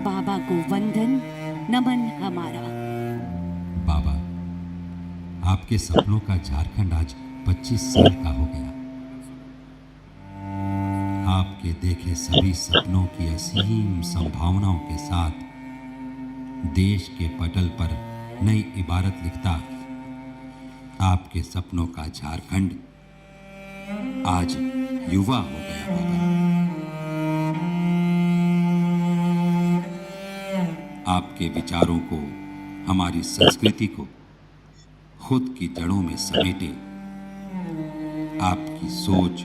बाबा को वंदन नमन हमारा। बाबा, आपके सपनों का झारखंड आज 25 साल का हो गया। आपके देखे सभी सपनों की असीम संभावनाओं के साथ देश के पटल पर नई इबारत लिखता आपके सपनों का झारखंड आज युवा हो गया बाबा। आपके विचारों को, हमारी संस्कृति को खुद की जड़ों में समेटे, आपकी सोच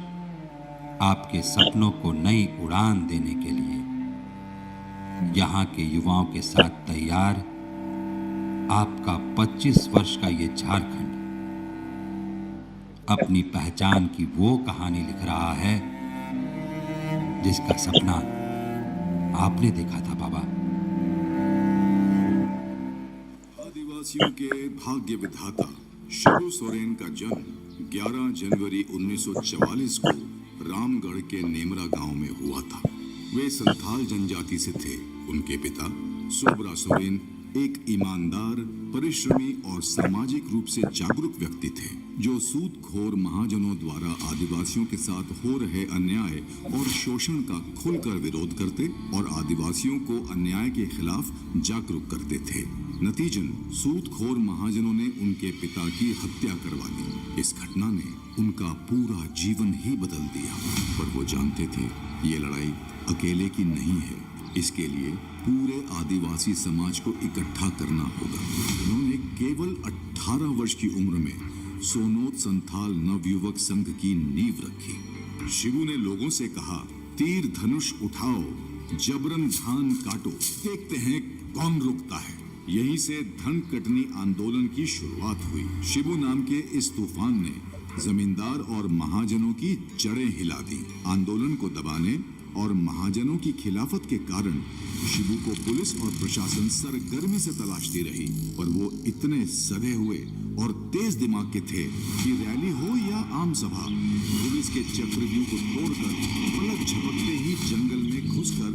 आपके सपनों को नई उड़ान देने के लिए यहाँ के युवाओं के साथ तैयार आपका 25 वर्ष का ये झारखंड अपनी पहचान की वो कहानी लिख रहा है जिसका सपना आपने देखा था बाबा। आदिवासियों के भाग्य विधाता शिबू सोरेन का जन्म 11 जनवरी 1944 को रामगढ़ के नेमरा गांव में हुआ था। वे संथाल जनजाति से थे। उनके पिता सोबरा सोरेन एक ईमानदार, परिश्रमी और सामाजिक रूप से जागरूक व्यक्ति थे, जो सूदखोर महाजनों द्वारा आदिवासियों के साथ हो रहे अन्याय और शोषण का खुलकर विरोध करते और आदिवासियों को अन्याय के खिलाफ जागरूक करते थे। नतीजन सूदखोर महाजनों ने उनके पिता की हत्या करवा दी। इस घटना ने उनका पूरा जीवन ही बदल दिया, पर वो जानते थे ये लड़ाई अकेले की नहीं है। इसके लिए पूरे आदिवासी समाज को इकट्ठा करना होगा। उन्होंने केवल 18 वर्ष की उम्र में सोनोत संथाल नवयुवक संघ की नींव रखी। शिबू ने लोगों से कहा, तीर धनुष उठाओ, जबरन धान काटो, देखते हैं कौन रुकता है। यहीं से धन कटनी आंदोलन की शुरुआत हुई। शिबू नाम के इस तूफान ने जमींदार और महाजनों की जड़ें हिला दी। आंदोलन को दबाने और महाजनों की खिलाफत के कारण शिबू को पुलिस और प्रशासन सरगर्मी से तलाशती रही, पर वो इतने सधे हुए और तेज दिमाग के थे कि रैली हो या आम सभा, पुलिस के चक्रव्यूह को तोड़कर पलक झपकते ही जंगल में घुसकर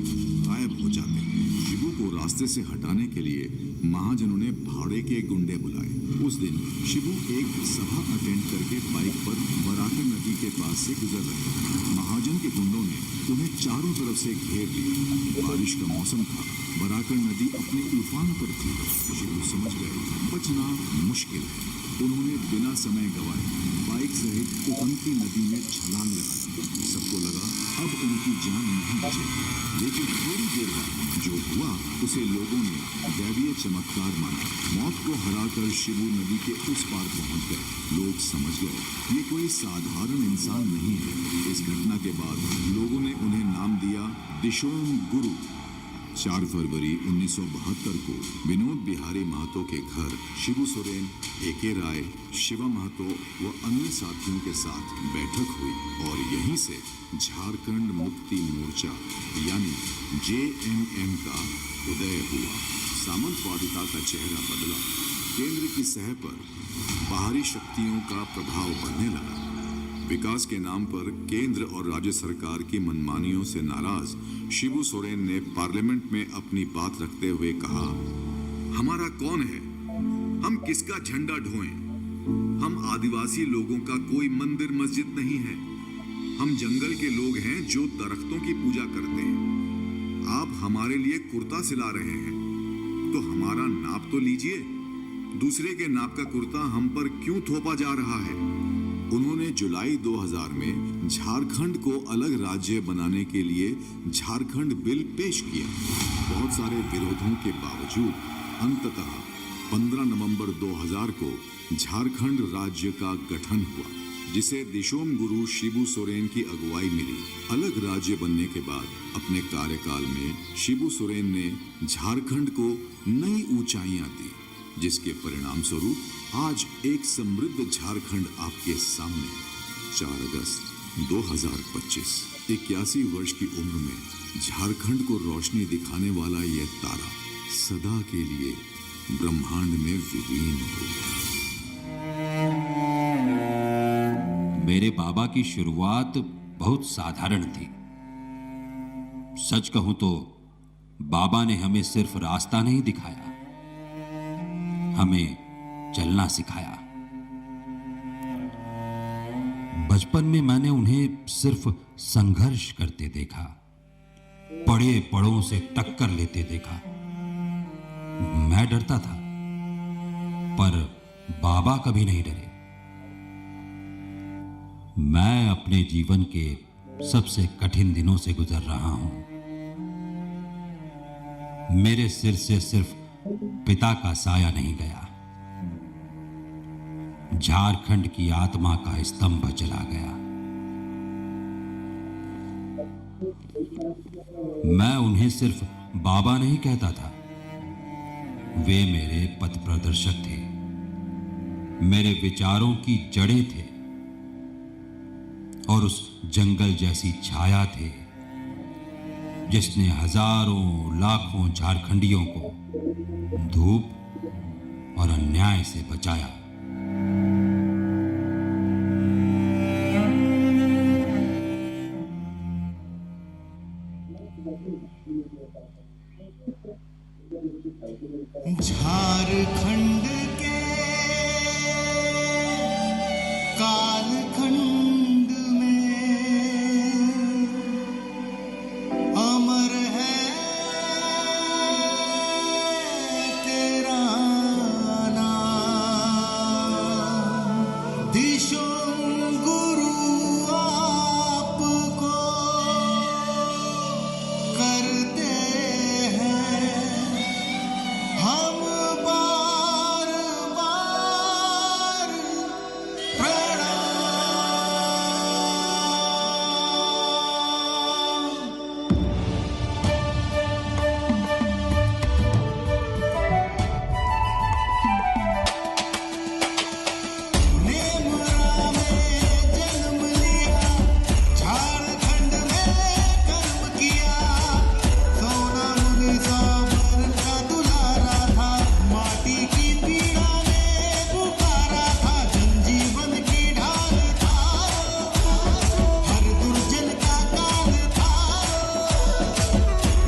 गायब हो जाते। शिबू को रास्ते से हटाने के लिए महाजनों ने भाड़े के गुंडे बुलाए। उस दिन शिबू एक सभा अटेंड करके बाइक पर बराकर नदी के पास से गुजर रहे थे। महाजन के गुंडों ने उन्हें चारों तरफ से घेर लिया। बारिश का मौसम था, बराकर नदी अपने उफान पर थी। शिबू समझ गए बचना मुश्किल है। उन्होंने बिना समय गवाए बाइक सहित उफनती नदी में छलांग लगा दी। सबको लगा अब उनकी जान नहीं बचेगी, लेकिन थोड़ी देर बाद जो हुआ उसे लोगों ने दैवीय चमत्कार माना। मौत को हराकर शिबू नदी के उस पार पहुंच गए। लोग समझ गए ये कोई साधारण इंसान नहीं है। इस घटना के बाद लोगों ने उन्हें नाम दिया दिशोम गुरु। 4 फरवरी 1972 को विनोद बिहारी महतो के घर शिबू सोरेन, एके राय, शिवा महतो व अन्य साथियों के साथ बैठक हुई और यहीं से झारखंड मुक्ति मोर्चा यानी JMM का उदय हुआ। सामंतवादिता का चेहरा बदला। केंद्र की सह पर बाहरी शक्तियों का प्रभाव बढ़ने लगा। विकास के नाम पर केंद्र और राज्य सरकार की मनमानियों से नाराज शिबू सोरेन ने पार्लियामेंट में अपनी बात रखते हुए कहा, हमारा कौन है? हम किसका झंडा ढोएं? हम आदिवासी लोगों का कोई मंदिर मस्जिद नहीं है। हम जंगल के लोग हैं जो दरख्तों की पूजा करते हैं। आप हमारे लिए कुर्ता सिला रहे हैं तो हमारा नाप तो लीजिए। दूसरे के नाप का कुर्ता हम पर क्यों थोपा जा रहा है? उन्होंने जुलाई 2000 में झारखंड को अलग राज्य बनाने के लिए झारखंड बिल पेश किया। बहुत सारे विरोधों के बावजूद अंततः 15 नवंबर 2000 को झारखंड राज्य का गठन हुआ, जिसे दिशोम गुरु शिबू सोरेन की अगुवाई मिली। अलग राज्य बनने के बाद अपने कार्यकाल में शिबू सोरेन ने झारखंड को नई ऊंचाइयां दी, जिसके परिणाम स्वरूप आज एक समृद्ध झारखंड आपके सामने। 4 अगस्त 2025, 81 वर्ष की उम्र में झारखंड को रोशनी दिखाने वाला यह तारा सदा के लिए ब्रह्मांड में विलीन हो। मेरे बाबा की शुरुआत बहुत साधारण थी। सच कहूं तो बाबा ने हमें सिर्फ रास्ता नहीं दिखाया, हमें चलना सिखाया। बचपन में मैंने उन्हें सिर्फ संघर्ष करते देखा, बड़े बड़ों से टक्कर लेते देखा। मैं डरता था, पर बाबा कभी नहीं डरे। मैं अपने जीवन के सबसे कठिन दिनों से गुजर रहा हूं। मेरे सिर से सिर्फ पिता का साया नहीं गया, झारखंड की आत्मा का स्तंभ चला गया। मैं उन्हें सिर्फ बाबा नहीं कहता था, वे मेरे पथ प्रदर्शक थे, मेरे विचारों की जड़ें थे और उस जंगल जैसी छाया थे जिसने हजारों लाखों झारखंडियों को धूप और अन्याय से बचाया। झारखंड के कालखंड में अमर है तेरा नाम। दिशों गुरु आपको करते हैं हम बार बार प्रणाम। नेमरा में जन्म लिया, झारखंड में कर्म किया। सोना मुनि साबर का दुलारा था, माटी की पीड़ा में पुकारा था। जनजीवन की ढाल था, हर दुर्जन का काल था।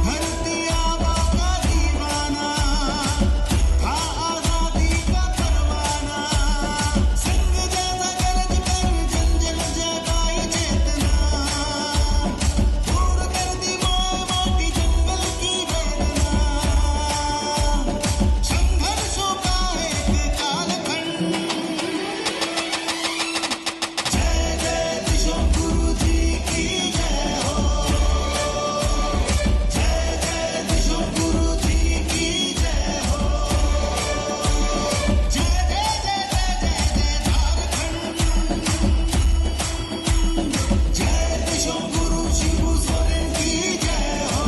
धरती आबा का दीवाना था, आजादी का परवाना। संग जैसा गरज कर जन जन जगाई चेतना, दूर कर दी माय माटी जंगल की वेदना। संघर्षों का एक कालखंड। जय जय दिशों गुरु जी की जय हो। जय जय दिशों गुरु जी की जय हो। जय जय जय जय जय जय झारखंड। जय दिशों गुरु शिबू सोरेन की जय हो।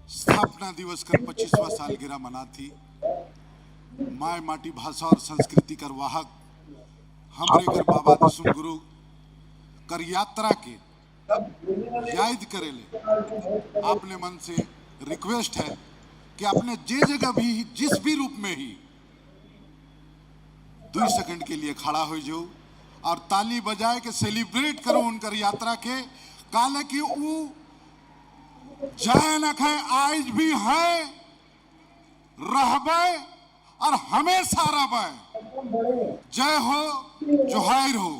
स्थापना दिवस कर 25वां सालगिरह मनाती माय माटी भाषा और संस्कृति कर वाहक हमरे घर बाबा दिसुम गुरु कर यात्रा के याद करेले। आपने मन से रिक्वेस्ट है कि आपने जे जगह भी जिस भी रूप में ही 2 सेकंड के लिए खड़ा हो जाओ और ताली बजाए के सेलिब्रेट करो उनकर यात्रा के। काले कि वो जय न खे आज भी है, रहबे और हमेशा रहबे। जय हो, जोहार हो।